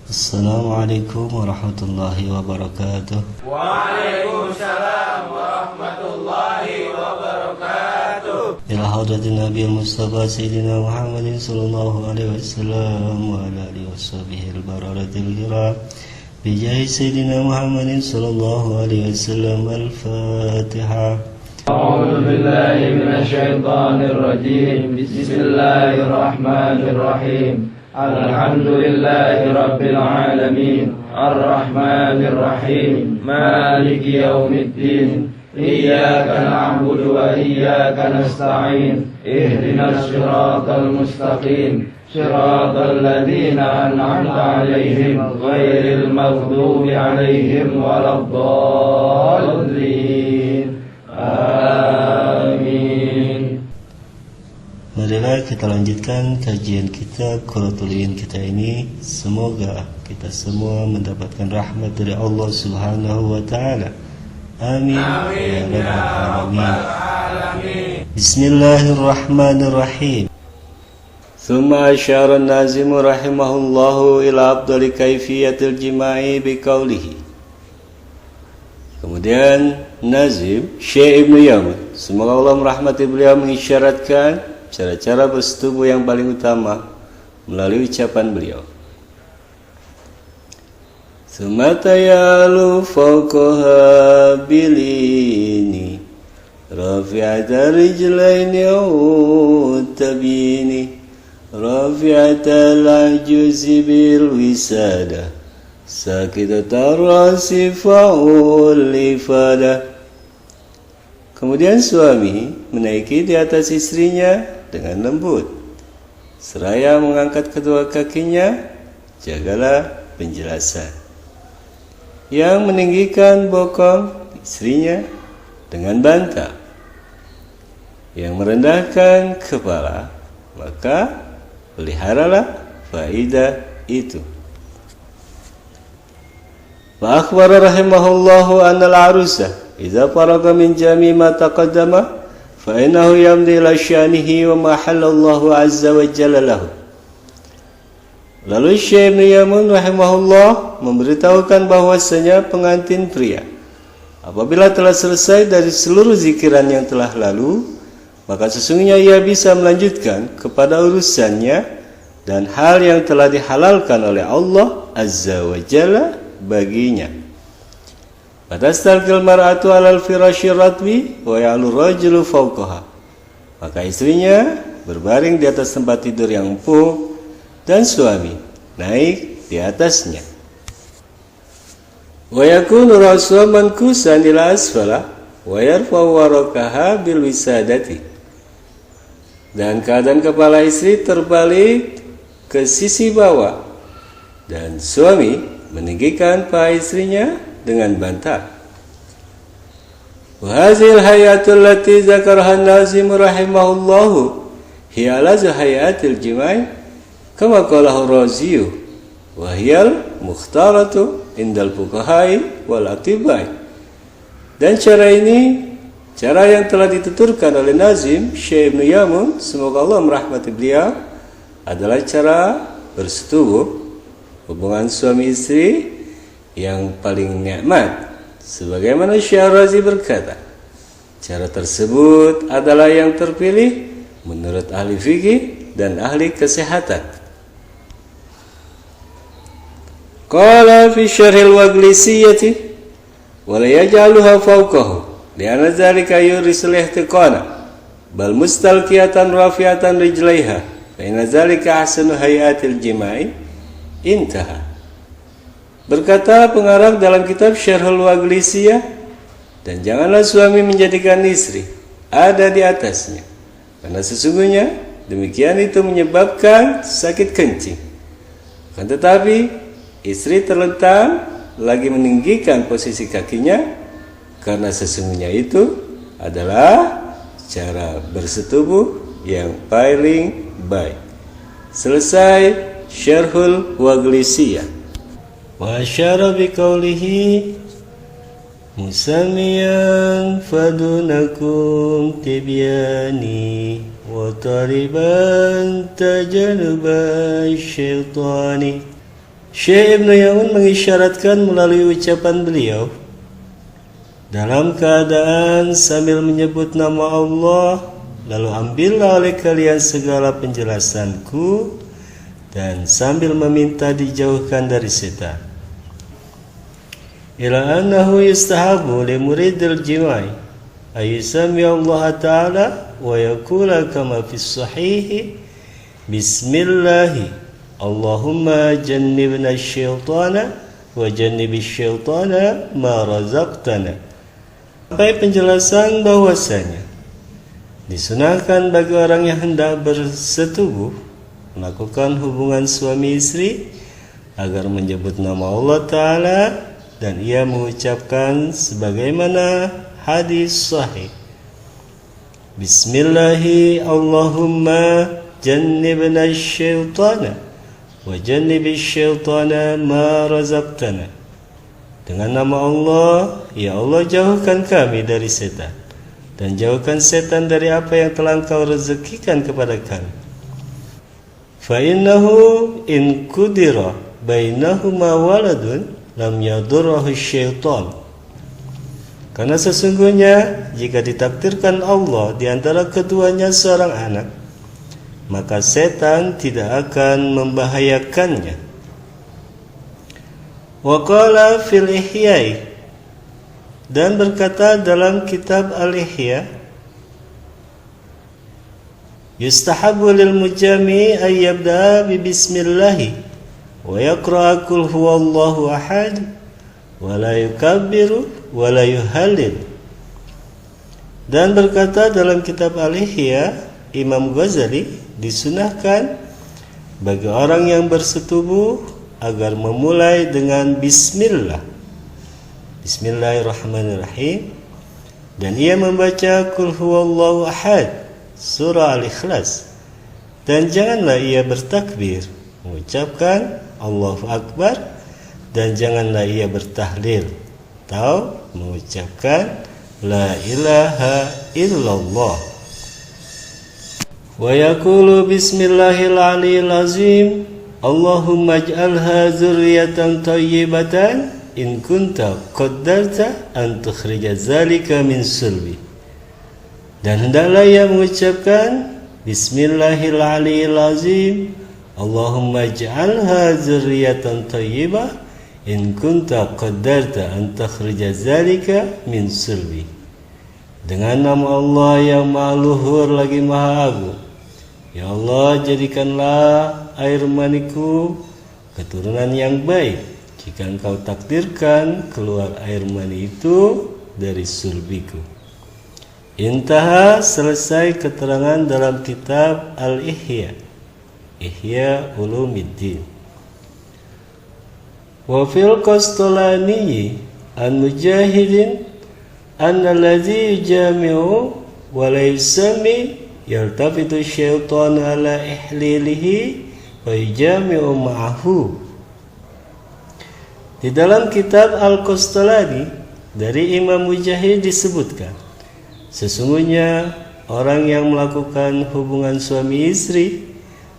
Assalamualaikum warahmatullahi wabarakatuh. Waalaikumsalam warahmatullahi wabarakatuh. Ila hadratin Nabi Mustafa Sayyidina Muhammadin sallallahu alaihi wasallam wa ala alihi washabihi al-bararatil kiram bijahi Sayyidina Muhammadin sallallahu alaihi wasallam. Al-Fatihah. A'udzu billahi minasy syaithanir rajim. Bismillahirrahmanirrahim. Alhamdulillahi rabbil alamin. Ar-Rahmanir Rahim. Maliki yaumiddin. Iyyaka na'budu wa iyyaka nasta'in. Ihdinas siratal mustaqim. Siratal ladzina an'amta 'alaihim ghairil maghdubi 'alaihim waladdallin. Amin. Marilah kita lanjutkan kajian kitab Qurratul Ain kita ini. Semoga kita semua mendapatkan rahmat dari Allah Subhanahu wa taala. Amin. Amin ya rabbal alamin. Bismillahirrahmanirrahim. Thumma asyara an-nazim rahimahullahu ila afdali kaifiyatil jima'i biqaulihi. Kemudian Nazim Syekh Ibnu Yaman, semoga Allah merahmati beliau, mengisyaratkan cara-cara bersetubuh yang paling utama melalui ucapan beliau. Sumata yalu fawqaha bilini rafi'ata rijlaini utabini rafi'ata al-ajuzi bil wisada sakitata rasi fa'ul ifada. Kemudian suami menaiki di atas istrinya dengan lembut, seraya mengangkat kedua kakinya. Jagalah penjelasan. Yang meninggikan bokong istrinya dengan bantal. Yang merendahkan kepala, maka peliharalah faidah itu. Wa akhbara rahimahullahu anna al-arusa idza faraga min jami' ma taqaddama fa innahu yamdi ila syanihi wa ma halallahu azza wa jalla lahu. Lalu Syekh Ibnu Yaman rahimahullah memberitahukan bahwasanya pengantin pria apabila telah selesai dari seluruh zikiran yang telah lalu, maka sesungguhnya ia bisa melanjutkan kepada urusannya dan hal yang telah dihalalkan oleh Allah azza wa jalla baginya. Fatastalqil mar'atu 'alal firasyir ratbi wa ya'lu rajulu fawqaha. Maka istrinya berbaring di atas tempat tidur yang empuk dan suami naik di atasnya. Wa yakunu ra'suha mankusan ila asfala wa yarfa'u warakaha bil wisadati. Dan keadaan kepala istri terbalik ke sisi bawah dan suami meninggikan paha istrinya dengan bantal. Wa hadhil hayatul lati zakaraha an-nazim rahimahullahu hiya lazu hayatil jima'i kama qala Razi wa hiyal mukhtaratu indal fuqaha'i wal atibai. Dan cara ini, cara yang telah dituturkan oleh Nazim Syekh Ibnu Yaman, semoga Allah merahmati beliau, adalah cara bersetubuh hubungan suami istri yang paling nikmat. Sebagaimana Syekh Razi berkata, cara tersebut adalah yang terpilih menurut ahli fikih dan ahli kesehatan. Qala fi syarhil waglisiyati wa la yaj'aluha fawqahu li'anna dzalika yurisul ihtiqana bal mustalqiyatan rafi'atan rijlaiha fa inna dzalika ahsanu hayatil jima'i. Intaha. Berkata pengarang dalam kitab Syarhul Waglisiyah, dan janganlah suami menjadikan istri ada di atasnya, karena sesungguhnya demikian itu menyebabkan sakit kencing. Akan tetapi istri terlentang lagi meninggikan posisi kakinya, karena sesungguhnya itu adalah cara bersetubuh yang paling baik. Selesai Syarhul Waglisiyah. Wa asyara biqaulihi musamiyan fadunakum tibyani wa tariban tajanuba syaitani. Syekh Ibnu Yaun mengisyaratkan melalui ucapan beliau dalam keadaan sambil menyebut nama Allah, lalu ambillah oleh kalian segala penjelasanku dan sambil meminta dijauhkan dari setan. Ila annahu yustahabu li muridil jimai ayusami Allah Ta'ala wa yakula kama fi sahihi bismillahi Allahumma jannibna syaitana wa jannibish syaitana ma razaqtana. Sampai penjelasan bahwasanya disunahkan bagi orang yang hendak bersetubuh melakukan hubungan suami istri agar menyebut nama Allah Ta'ala dan ia mengucapkan sebagaimana hadis sahih. Bismillahi Allahumma jannibna syaitana wa jannibish syaitana ma razaqtana. Dengan nama Allah, ya Allah jauhkan kami dari setan dan jauhkan setan dari apa yang telah Engkau rezekikan kepada kami. Fa innahu in qudira bainahuma waladun lam yadurruhu syaitan. Karena sesungguhnya jika ditakdirkan Allah di antara keduanya seorang anak, maka setan tidak akan membahayakannya. Wa qala fil Ihya, dan berkata dalam kitab Al-Ihya, yustahabu lil mujami ay yabda bi bismillah wa yaqra qul huwallahu ahad wa la yukabbiru wa la yuhallil. Dan berkata dalam kitab Al-Ihya, Imam Ghazali, disunahkan bagi orang yang bersetubuh agar memulai dengan bismillah, bismillahirrahmanirrahim, dan ia membaca qul huwallahu ahad, surah Al-Ikhlas, dan janganlah ia bertakbir mengucapkan Allahu Akbar, dan janganlah ia bertahlil atau mengucapkan la ilaha illallah. Wa yaqulu bismillahil aliyil azim Allahumma ij'alha dzurriyyatan thayyibatan in kunta qaddarta an tukhrija dzalika min sulbi. Dan hendaklah ia mengucapkan bismillahil aliyil azim Allahumma ij'alha dzurriyyatan thayyibah in kunta qaddarta an tukhrija dzalika min sulbi. Dengan nama Allah yang Maha Luhur lagi Maha Agung, ya Allah, jadikanlah air maniku keturunan yang baik jika Engkau takdirkan keluar air mani itu dari sulbiku. Intaha, selesai keterangan dalam kitab Al-Ihya, Ihya Ulumiddin. Wa fil Qastolani an Mujahidin anna alladhi yujami'u wa la yusami yaltafitu syaitan ala ihlilihi wa yujami'u ma'ahu. Di dalam kitab Al-Qastolani dari Imam Mujahid disebutkan, sesungguhnya orang yang melakukan hubungan suami istri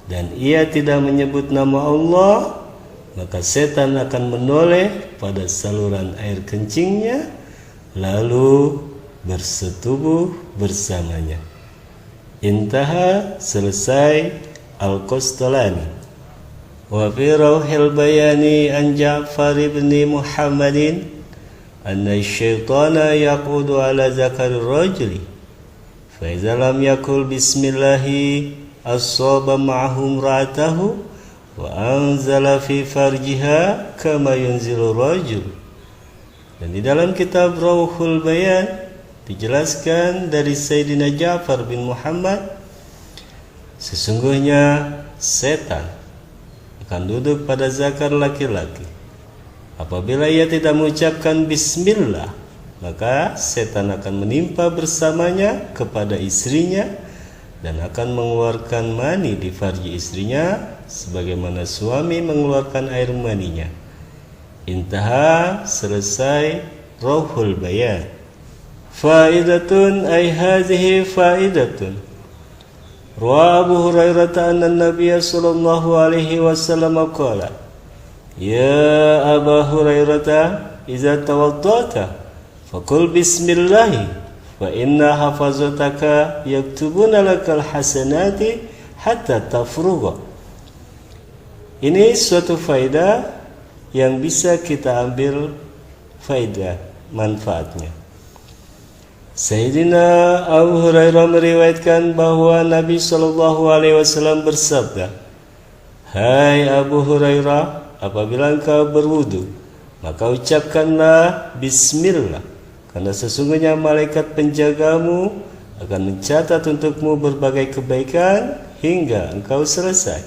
dan ia tidak menyebut nama Allah, maka setan akan menoleh pada saluran air kencingnya lalu bersetubuh bersamanya. Intaha, selesai Al-Qastolani. Wa fi Rawhil Bayani an Ja'far ibn Muhammadin anna syaitana yaqudu ala zakari rajuli fa idza lam yakul bismillahi asaba ma'ahu imra'atahu wa anzala fi farjiha kama yunzilu rajul. Dan di dalam kitab Rauhul Bayan dijelaskan dari Sayyidina Ja'far bin Muhammad, sesungguhnya setan akan duduk pada zakar laki-laki. Apabila ia tidak mengucapkan bismillah, maka setan akan menimpa bersamanya kepada istrinya dan akan mengeluarkan mani di farji istrinya sebagaimana suami mengeluarkan air maninya. Intaha, selesai Rauhul Bayan. Faidatun ay hadhihi faidatun. Rawa Abu Hurairah anna Nabiy sallallahu alaihi wasallam qala, ya Abu Hurairah, idza tawaddata faqul bismillah fa inna hafazataka yaktubuna lakal hasanati hatta tafrugha. Ini suatu faedah yang bisa kita ambil faedah manfaatnya. Sayyidina Abu Hurairah meriwayatkan bahwa Nabi sallallahu alaihi wasallam bersabda, "Hai Abu Hurairah, apabila engkau berwudu, maka ucapkanlah bismillah, karena sesungguhnya malaikat penjagamu akan mencatat untukmu berbagai kebaikan hingga engkau selesai.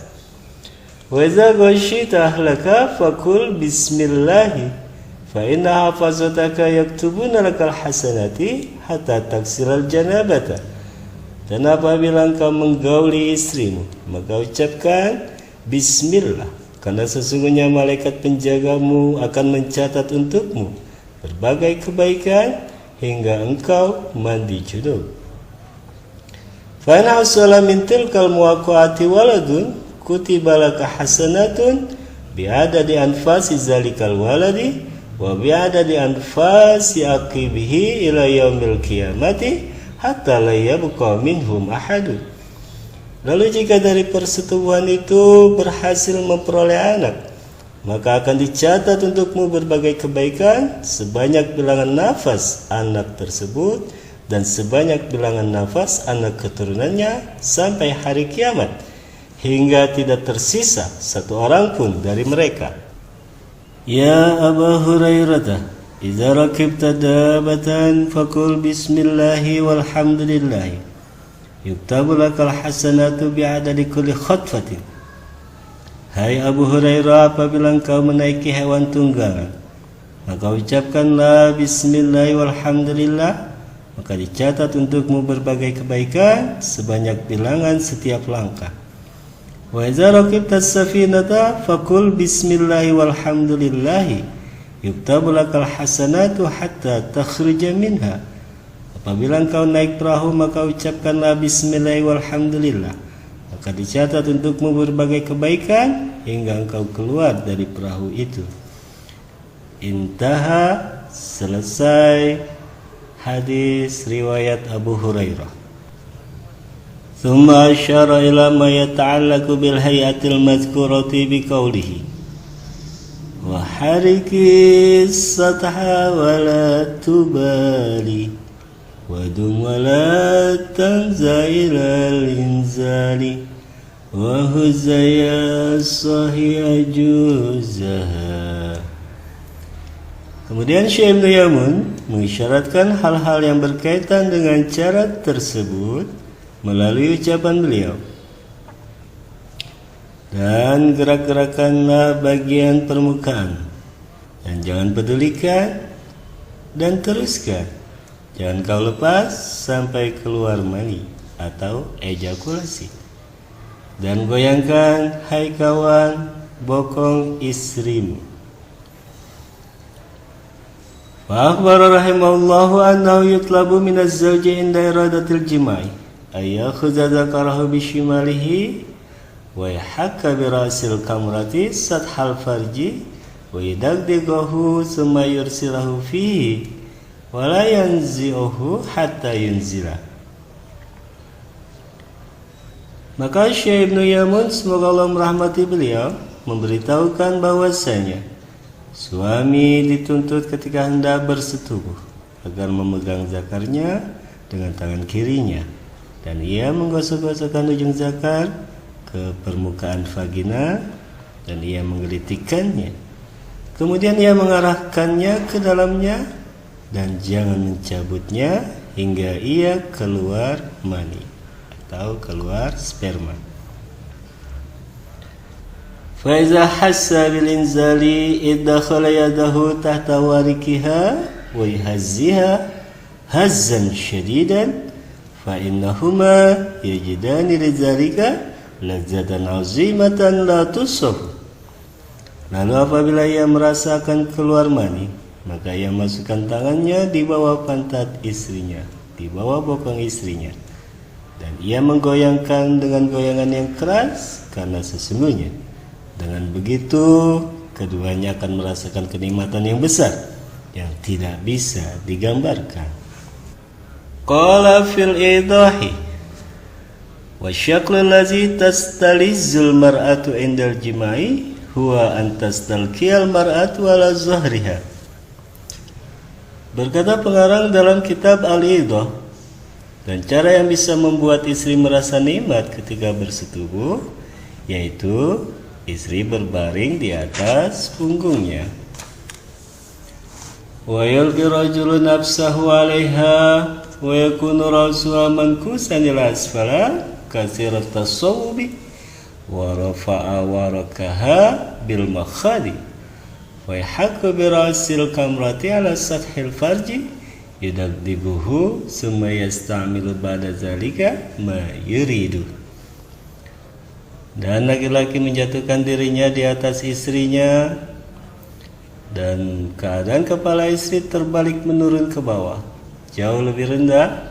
Wa idza ghashita ahlaka faqul bismillah fa inna hafazataka yaktubuna lakal hasanati hatta taksiral janabata." Dan apabila engkau menggauli istrimu, maka ucapkan bismillah, karena sesungguhnya malaikat penjagamu akan mencatat untukmu berbagai kebaikan hingga engkau mandi junub. Fa in hasala min tilkal muwaqqa'ati waladun kutiba laka hasanatun bi'adadi anfasi zalikal waladi wa bi'adadi anfasi aqibihi ila yaumil qiyamati hatta la yabqa minhum ahadun. Lalu jika dari persetubuhan itu berhasil memperoleh anak, maka akan dicatat untukmu berbagai kebaikan sebanyak bilangan nafas anak tersebut dan sebanyak bilangan nafas anak keturunannya sampai hari kiamat, hingga tidak tersisa satu orang pun dari mereka. Ya Abu Hurairah, idza rakibta dabatan faqul bismillahi walhamdulillah yuktabu lakal hasanatu bi'adadi kulli khatfatin. Hai Abu Hurairah, apabila engkau menaiki hewan tunggangan, maka ucapkanlah bismillah walhamdulillah, maka dicatat untukmu berbagai kebaikan sebanyak bilangan setiap langkah. Wa idza raqibta as-safinata faqul bismillah walhamdulillah yuktabu lakal hasanatu hatta takhruja minha. Apabila engkau naik perahu, maka ucapkanlah bismillah walhamdulillah, maka dicatat untukmu berbagai kebaikan hingga engkau keluar dari perahu itu. Intaha, selesai hadis riwayat Abu Hurairah. ثم أشار إلى ما يتعلق بالهيئة المذكورة بقوله وحرك السطح ولا تبالي ودم ولا تنزع إلى الإنزال وهزي الصحيح جوزها. Kemudian Syekh Ibnu Yamun mengisyaratkan hal-hal yang berkaitan dengan cara tersebut melalui ucapan beliau. Dan gerak-gerakanlah bagian permukaan, dan jangan pedulikan dan teruskan. Jangan kau lepas sampai keluar mani atau ejakulasi. Dan goyangkan, hai kawan, bokong istrimu. Wa akhbara rahimahullahu annahu yutlabu minaz zawji inda iradatil jima'i ayakhudha dzakarahu bishimalihi wa yahakka birasil kamrati sathal farji wa yadagdigahu thumma yursilahu fihi wa la yanzi'uhu hatta yunzila. Maka Syekh Ibnu Yamun, semoga Allah merahmati beliau, memberitahukan bahwasanya suami dituntut ketika hendak bersetubuh agar memegang zakarnya dengan tangan kirinya, dan ia menggosok-gosokkan ujung zakar ke permukaan vagina dan ia menggelitikannya. Kemudian ia mengarahkannya ke dalamnya dan jangan mencabutnya hingga ia keluar mani atau keluar sperma. Fa iza hassa bil inzali idkhala yadahu tahta warikiha wa yahziha hazzan shadidan fa innahuma yajidani lidzalika ladzatan azimatan la tusaf. Lalu apabila ia merasakan keluar mani, maka ia masukkan tangannya di bawah pantat istrinya, di bawah bokong istrinya, dan ia menggoyangkan dengan goyangan yang keras, karena sesungguhnya dengan begitu keduanya akan merasakan kenikmatan yang besar yang tidak bisa digambarkan. Qala fil idahi wa syaklu allazi tastalizzul mar'atu indal jima'i huwa an tastalqiyal mar'atu ala zahriha. Berkata pengarang dalam kitab Al-Idah, dan cara yang bisa membuat istri merasa nikmat ketika bersetubuh yaitu istri berbaring di atas punggungnya. Wa yalqi rajulu nafsahu 'alaiha wa yakunu ra'suha mankusan ila asfala katsirat tasawubi wa rafa'a warakaha bil makhadi wa yahakku bi ra'sil kamrati 'ala sathil farji yudabdibuhu summa yasta'milu ba'da zalika ma yuridu. Dan laki-laki menjatuhkan dirinya di atas istrinya dan keadaan kepala istri terbalik menurun ke bawah jauh lebih rendah,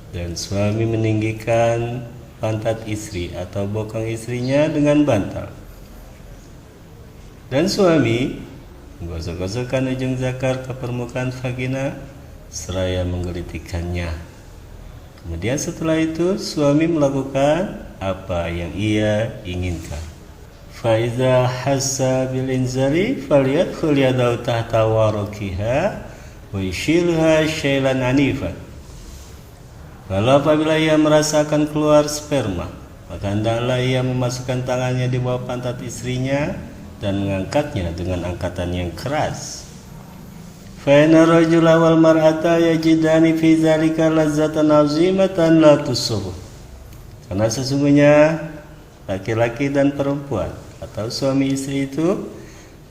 dan suami meninggikan pantat istri atau bokong istrinya dengan bantal, dan suami menggosok-gosokkan ujung zakar ke permukaan vagina seraya menggelitikannya. Kemudian setelah itu suami melakukan apa yang ia inginkan. Fa iza hassa bil inzali falyadkhul yadahu tahta warakiha wa yashilha shaylan anifan. Lalu apabila ia merasakan keluar sperma, maka hendaklah ia memasukkan tangannya di bawah pantat istrinya dan mengangkatnya dengan angkatan yang keras. Fa inna rajula wal mar'ata yajidani fi dzalika lazzatan 'azimatan la tusab. Karena sesungguhnya laki-laki dan perempuan atau suami istri itu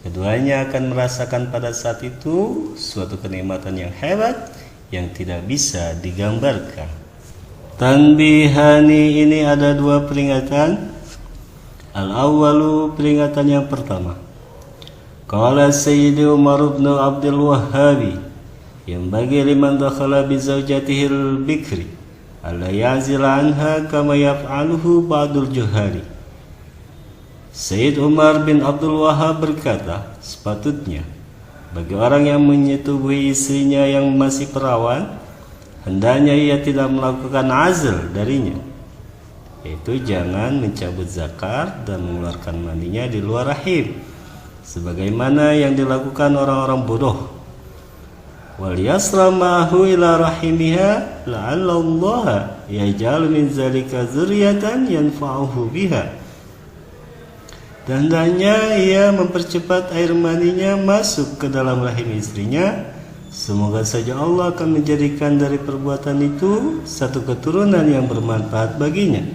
keduanya akan merasakan pada saat itu suatu kenikmatan yang hebat yang tidak bisa digambarkan. Tanbihani ini ada dua peringatan. Al-awwalu, peringatan yang pertama. Qala Sayyidi Umar bin Abdul Wahhabi yang bagi liman dakhala bi zawjatihi al-bikri alla yazil anha kama yaf'aluhu ba'dul juhali. Sayyid Umar bin Abdul Wahhab berkata, sepatutnya bagi orang yang menyetubuhi istrinya yang masih perawan, hendaknya ia tidak melakukan azl darinya, yaitu jangan mencabut zakar dan mengeluarkan maninya di luar rahim, sebagaimana yang dilakukan orang-orang bodoh. Wal yasramahu ila rahimiha la'alla Allah yaj'al min zalika dzurriyyatan yanfa'uhu biha. Dan hendaknya ia mempercepat air maninya masuk ke dalam rahim istrinya. Semoga saja Allah akan menjadikan dari perbuatan itu satu keturunan yang bermanfaat baginya.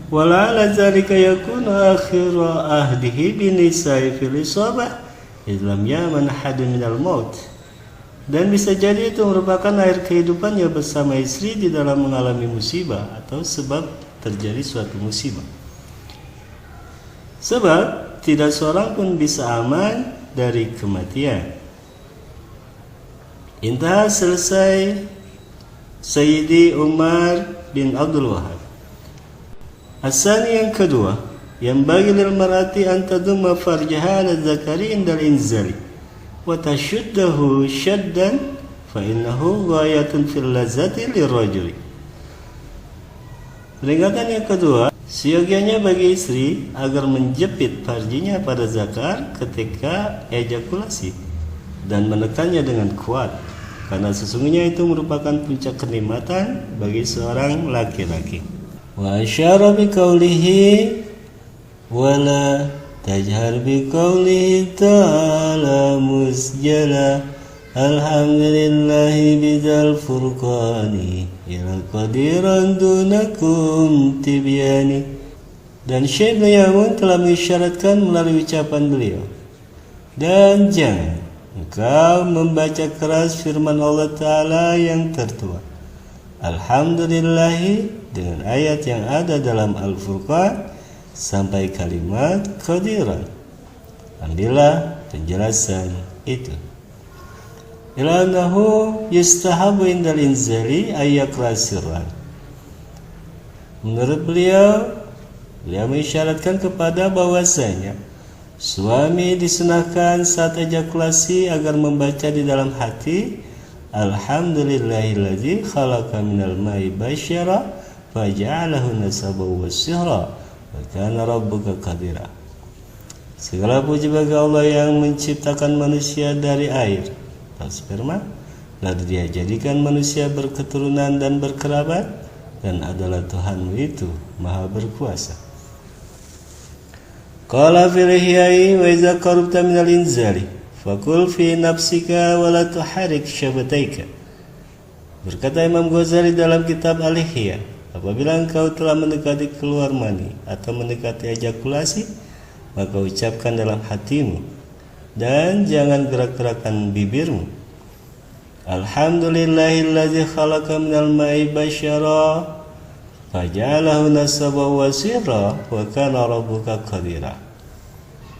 Wala'ala dzalika yakunu akhiru ahdihi binisa'i fil isabah idlam yaman hadun minal maut. Dan bisa jadi itu merupakan akhir kehidupannya bersama istri di dalam mengalami musibah atau sebab terjadi suatu musibah. Sebab tidak seorang pun bisa aman dari kematian. Intah selesai Sayyidi Umar bin Abdul Wahhab. Asani yang kedua, yang bagi lil mar'ati an tadumma farjaha ala zakari indal inzali wa tashuddahu shaddan fa innahu ghayatun fil lazati lirajuli. Peringatan yang kedua, siogianya bagi istri agar menjepit farjinya pada zakar ketika ejakulasi dan menekannya dengan kuat, karena sesungguhnya itu merupakan puncak kenikmatan bagi seorang laki-laki. Wa asyara bi qawlihi wala tajhar biqaulihi ta'ala musjala alhamdulillahi bidzal furqani ilal qadiran dunakum tibyani. Dan Syekh Ibnu Yamun telah mengisyaratkan melalui ucapan beliau, dan jangan engkau membaca keras firman Allah Ta'ala yang tertua alhamdulillahi dengan ayat yang ada dalam Al-Furqan sampai kalimat qadiran. Ambillah penjelasan itu. Ila annahu yustahabu indal inzali ayyaqra sirran. Menurut beliau mengisyaratkan kepada bahwasanya suami disunahkan saat ejakulasi agar membaca di dalam hati alhamdulillahilladzi khalaqa minal ma'i basyara faja'alahu nasaban wa sihra wa kana rabbuka qadira. Segala puji bagi Allah yang menciptakan manusia dari air atau sperma, lalu Dia jadikan manusia berketurunan dan berkerabat, dan adalah Tuhanmu itu maha berkuasa. Qala fil ihyai wa idza qarabta minal inzali fakul fi nafsika wa la tuharik syabataika. Berkata Imam Ghazali dalam kitab Al-Ihya, apabila engkau telah mendekati keluar mani atau mendekati ejakulasi, maka ucapkan dalam hatimu dan jangan gerak-gerakan bibirmu, alhamdulillahilladzi khalaqa minal ma'i basyara faja'alahu nasaban wa sirra wa kana rabbuka qadira.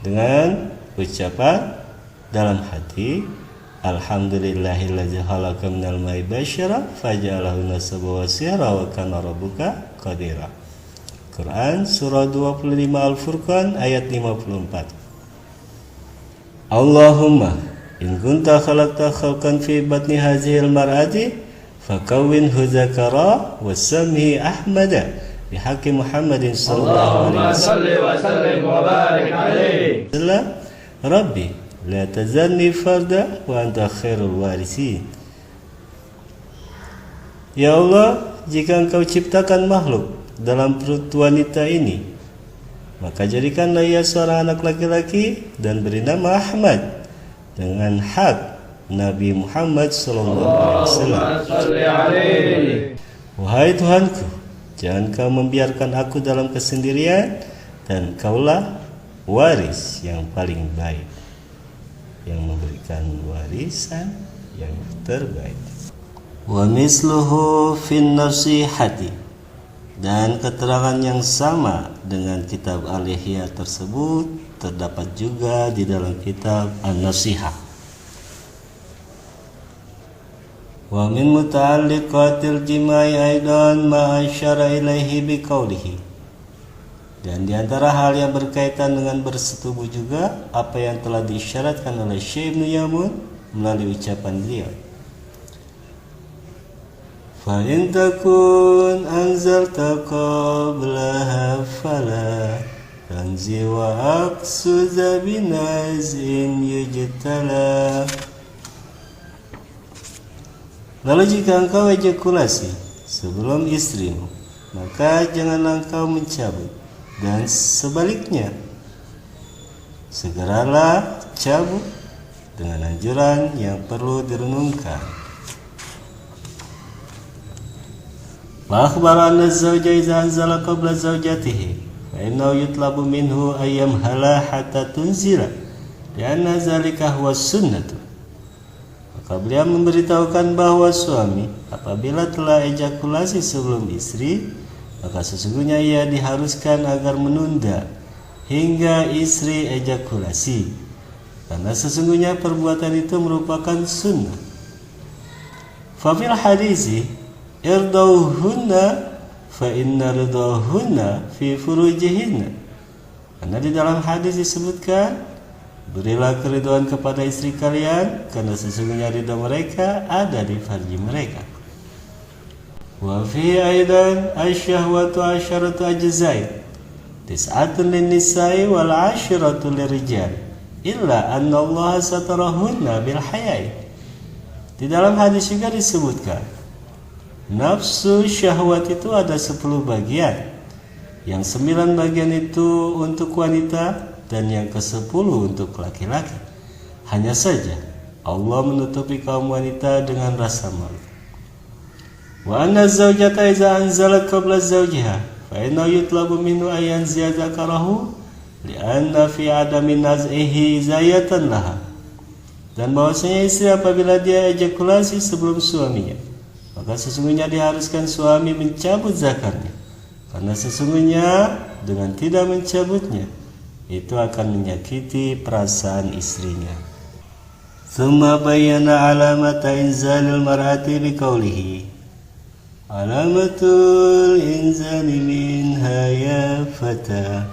Dengan ucapan dalam hati alhamdulillahilladzi khalaqa minal ma'i basyara faja'alahu nasaban wa sirra wa kana rabbuka qadira. Quran surah 25 Al-Furqan ayat 54. Allahumma in kunta khalaqta khalqan fi batni hazihil mar'ati fakawwinhu zakara wasamhi ahmada bihaqqi Muhammadin sallallahu alaihi wasallam wa barik alaihi. Rabbi la tazarni farda wa anta khairul warisin. Ya Allah, jika engkau ciptakan makhluk dalam perut wanita ini, maka jadikanlah ia seorang anak laki-laki dan beri nama Ahmad dengan hak Nabi Muhammad sallallahu alaihi wasallam. Wahai Tuhanku, jangan kau membiarkan aku dalam kesendirian, dan kaulah waris yang paling baik, yang memberikan warisan yang terbaik. Wa misluhu fin nasihati, dan keterangan yang sama dengan kitab Al-Ihya tersebut terdapat juga di dalam kitab An-Nasihah. Wa min muta'alliqatil jima'i aidan ma asyara ilaihi biqaulihi, dan di antara hal yang berkaitan dengan bersetubuh juga apa yang telah diisyaratkan oleh Syekh Ibnu Yamun melalui ucapan beliau. Fa in takun anzalta qablaha fala tanzi wa aqsu zabinazin yujtala. Lalu jika engkau ejakulasi sebelum istrimu, maka janganlah engkau mencabut, dan sebaliknya segeralah cabut dengan anjuran yang perlu direnungkan. Wa akhbara anna az-zawja idza anzala qabla zawjatihi fa innahu yutlabu minhu ayyamhala hatta tunzila lianna zalika huwa sunnatu. Maka beliau memberitahukan bahwa suami apabila telah ejakulasi sebelum istri, maka sesungguhnya ia diharuskan agar menunda hingga istri ejakulasi, karena sesungguhnya perbuatan itu merupakan sunnah. Fafil hadisi irdauhunna fa inna ridauhunna fi furujihinna, karena di dalam hadis disebutkan, berilah keridhaan kepada istri kalian, karena sesungguhnya ridha mereka ada di farji mereka. Wa fi aidan asyahwatu asyaratu ajzain tis'atun lin-nisa'i wal 'asyratu lirijal illa anna Allah satarahunna bil haya'i. Di dalam hadis juga disebutkan nafsu syahwat itu ada 10 bagian, yang 9 bagian itu untuk wanita dan yang ke-10 untuk laki-laki. Hanya saja Allah menutupi kaum wanita dengan rasa malu. Wa anna zawjata iza anzalat qabla zawjiha fa inna yutlabu minhu ayan ziyadakarahu lianna fi adami naz'ihi zayatan laha. Dan bahwasanya istri apabila dia ejakulasi sebelum suaminya, maka sesungguhnya diharuskan suami mencabut zakarnya, karena sesungguhnya dengan tidak mencabutnya itu akan menyakiti perasaan istrinya. Tsumma bayyana alamata inzalil mar'ati biqaulihi alamatul inzali minha ya fata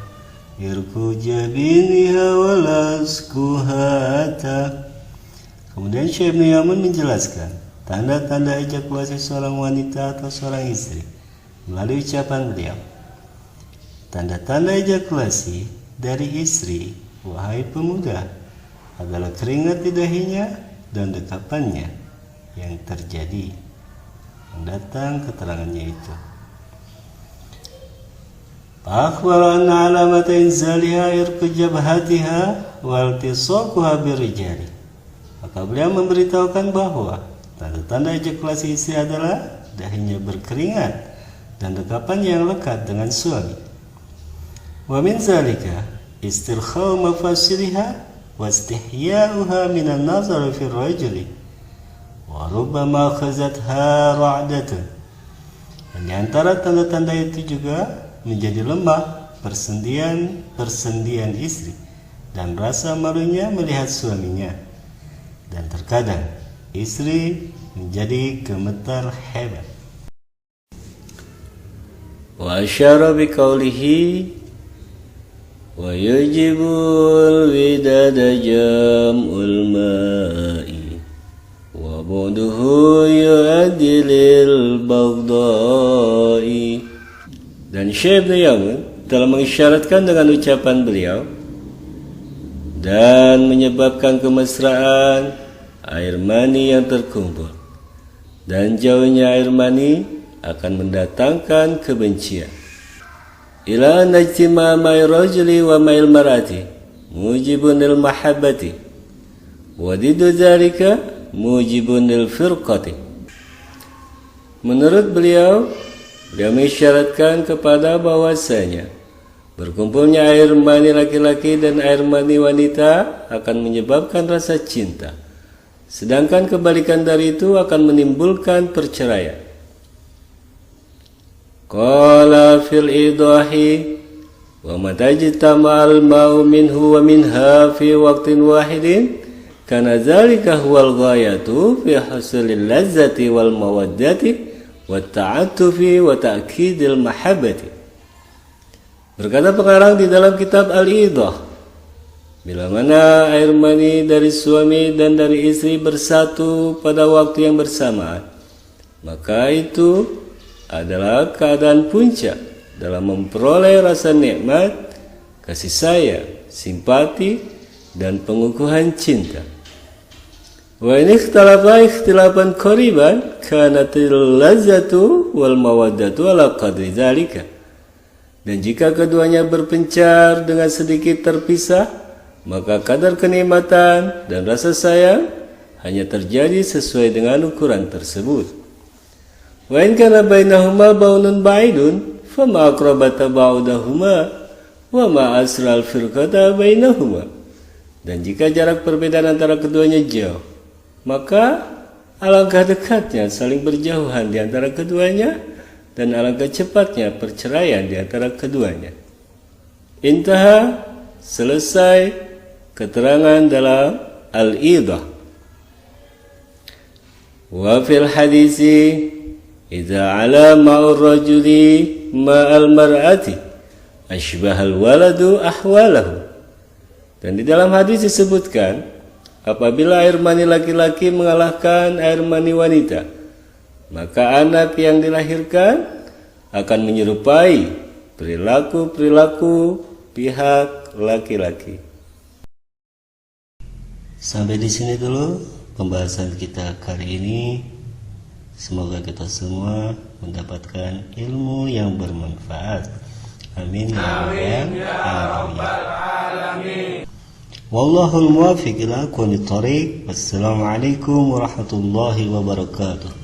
irku jabiniha walaskuhata. Kemudian Syekh Ibnu Yaman menjelaskan tanda-tanda ejakulasi seorang wanita atau seorang istri melalui ucapan beliau. Tanda-tanda ejakulasi dari istri, wahai pemuda, adalah keringat di dahinya dan dekapannya yang terjadi. Mendatang keterangannya itu. Akhbar anna alamat inzaliha irqu jabhatiha wal tisaquha birijali. Maka beliau memberitahukan bahwa tanda-tanda ejakulasi istri adalah dahinya berkeringat dan dekapan yang lekat dengan suami. Wa min zalika istirkhau mafasiliha wa istihya'uha minan nazar fi rajuli wa rubbama khazatha ra'datun. Dan di antara tanda-tanda itu juga menjadi lemah persendian istri dan rasa malunya melihat suaminya. Dan terkadang istri menjadi gemetar hebat. Wa asyara biqaulihi wa yujibul widada jam'ul ma'i wa buduhu yu'adilil baghdai. Dan Syekh Ibnu Yaman telah mengisyaratkan dengan ucapan beliau, dan menyebabkan kemesraan air mani yang terkumpul, dan jauhnya air mani akan mendatangkan kebencian. Ila najtima ma'ir rajuli wa ma'il mar'ati mujibun lil mahabbati wa didu dzalika mujibun lil firqati. Menurut beliau mengisyaratkan kepada bahwasanya berkumpulnya air mani laki-laki dan air mani wanita akan menyebabkan rasa cinta, sedangkan kebalikan dari itu akan menimbulkan perceraian. Qala fil idahi wa matajtama'al ma'u minhu wa minha fi waqtin wahidin kana dzalika huwal ghayatu fi hasilil lazzati wal mawaddati wat ta'attufi wa ta'kidil mahabbati. Berkata pengarang di dalam kitab Al-Idah, bila mana air mani dari suami dan dari istri bersatu pada waktu yang bersamaan, maka itu adalah keadaan puncak dalam memperoleh rasa nikmat, kasih sayang, simpati, dan pengukuhan cinta. Wa in ikhtalafa ikhtilafan qariban kanatil lazzatu wal mawaddatu ala qadri dzalika. Dan jika keduanya berpencar dengan sedikit terpisah, maka kadar kenikmatan dan rasa sayang hanya terjadi sesuai dengan ukuran tersebut. Wa in kana bainahuma baunun ba'idun fama aqrabata ba'dahuma wa ma asral firqata bainahuma. Dan jika jarak perbedaan antara keduanya jauh, maka alangkah dekatnya saling berjauhan di antara keduanya, dan alangkah cepatnya perceraian di antara keduanya. Intaha, selesai keterangan dalam Al-Idah. Wa fil hadisi idza ala ma'ur rajuli ma'al mar'ati ashbahal waladu ahwalahu. Dan di dalam hadis disebutkan, apabila air mani laki-laki mengalahkan air mani wanita, maka anak yang dilahirkan akan menyerupai perilaku-perilaku pihak laki-laki. Sampai di sini dulu pembahasan kita kali ini. Semoga kita semua mendapatkan ilmu yang bermanfaat. Amin ya rabbal alamin. Wallahul muwaffiq ila aqwamit thoriq. Wassalamualaikum warahmatullahi wabarakatuh.